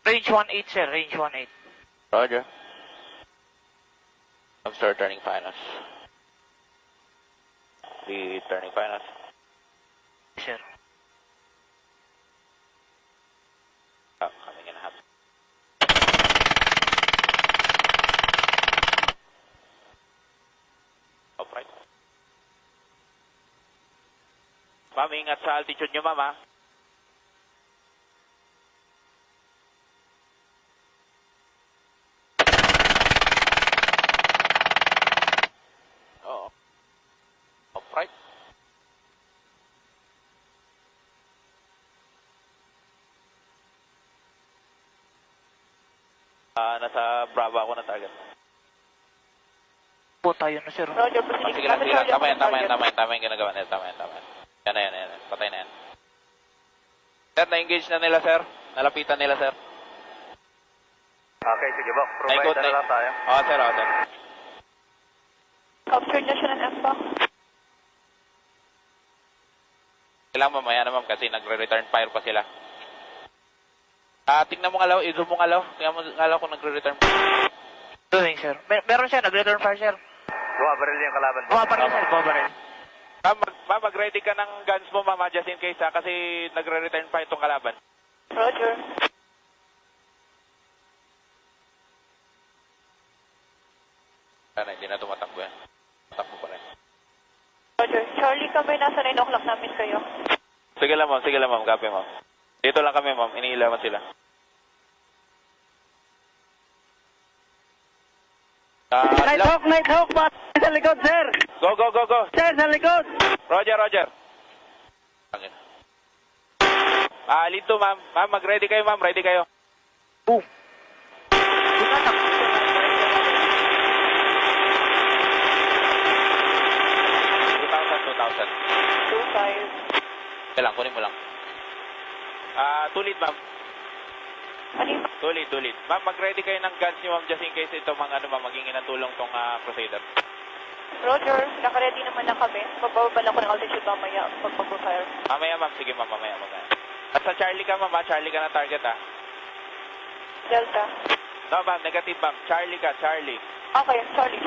Range 18, sir. Range 18. Roger. I'm start turning finals. The turning finals. Sir. Oh, coming in hot. Upright. Ma'am, ingat sa altitude nyo, ma'am, ha? Oo. Upright. Nasa Bravo ako na target. Po tayo na, sir. Roger, Oh, proceeding. sige lang. Tama yan, Target. tama yung ginagawa nila. Tama yan. Yan. Patay na yan. Sir, na-engage na nila, sir. Nalapitan nila, sir. Okay, sige boss. Provide na lang tayo. Oo, sir. Captured na siya ng F-box. Kailangan mamaya na, ma'am, kasi nagre-return fire pa sila. Tingnan mo ngalaw, i-zoom mo ngalaw. Tingnan mo ngalaw kung nagre-return. Doing, sir. Meron, sir. Nag-return fire, sir. Bumabaril yung kalaban. Bumabaril, sir. Bumabaril. Ma'am, mag-ready ka ng guns mo, ma'am, just in case, ha, kasi nagre-return fire itong kalaban. Roger. Hindi na tumatakbo yan. Tumatakbo pa rin. Roger. Charlie, kami nasa 9 o'clock namin kayo. Sige lang, ma'am. Copy, ma'am. Dito lang kami, ma'am. Iniilawan sila. Nighthawk, pa sa likod, sir. Go. Sir, sa likod. Roger. Lead to, ma'am. Ma'am, mag-ready kayo, ma'am. Ready kayo. Boom. Tumatak. 2,000. 2-5. Kailang, kunin mo lang. Tulit, ma'am. Ano yung Tulit. Ma'am, mag-ready kayo ng guns niyo, ma'am, just in case ito mga magiging ng tulong tong Crusader. Roger, naka-ready naman na kami. Pagbaba lang ko ng altitude mamaya pag mag-fire. Mamaya, ma'am. Sige, ma'am. Mamaya. At sa Charlie ka, ma'am, ha? Charlie ka na target, ha? Delta. No, ma'am. Negative, ma'am. Charlie ka. Charlie. Okay, sorry.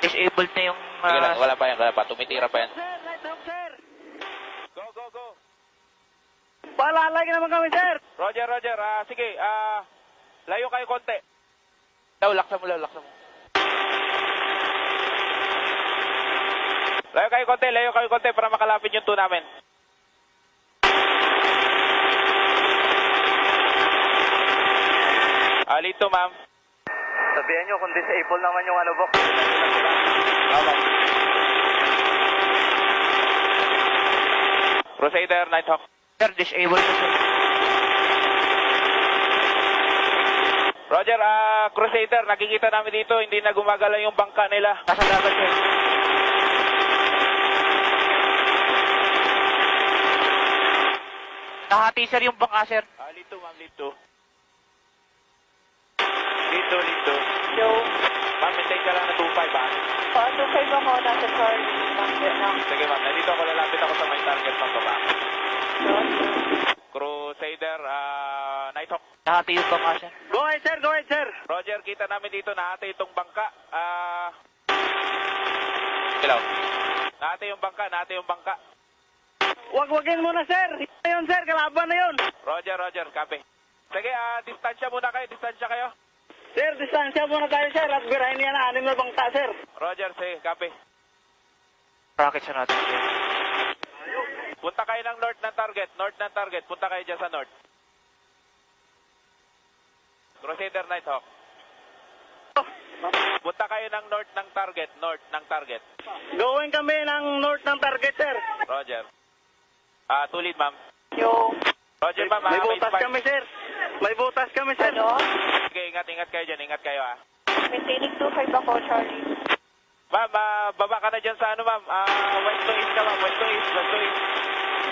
Disabled na yung... Sige lang. Wala pa. Tumitira pa yan. Sir, Nighthawk, sir. Go. Paalalay naman kami, sir. Roger. Sige. Layo kayo konti. Laksan mo. Layo kayo konti para makalapit yung 2 namin. Lead to, ma'am. Sabihan nyo kung disable naman yung box. Tama. Crusader, Nighthawk. Sir, disabled na, sir. Roger, Crusader, nakikita namin dito, hindi na gumagala yung bangka nila. Nasa dagat, sir. Nahati, sir, yung bangka, sir. Lead to, ma'am, lead to. Lead to. Yo. Ma'am, maintain ka lang na 2-5, ha? 2-5 ako, nasa Charlie. Sige, ma'am, nandito ako, lalapit ako sa may target ng baba. Roger. Crusader, Nighthawk. Nahati yung bangka, sir. Go ahead, sir. Roger, kita namin dito, nahati itong bangka. Hello. Nahati yung bangka. Wagin mo na, sir. Yun, sir. Kalaban na yun. Roger, copy. Sige, distansya muna kayo. Sir, distansya muna tayo, sir. At birahin niya na 6 na bangka, sir. Roger, sige, copy. Rocket sa natin, sir. Punta kayo ng north ng target. Punta kayo dyan sa north. Crusader, Nighthawk. Punta kayo ng north ng target. Going kami ng north ng target, sir. Roger. Tulid, ma'am. Yo. Roger, ma'am. May butas spark. kami, sir. May butas kami, sir. Ano? Sige, ingat kayo dyan. Ingat kayo, ha. Maintaining 2-5 ako, Charlie. Ma'am, baba ka na dyan sa ma'am. West to east ka, ma'am. West to east.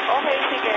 Okay, sige.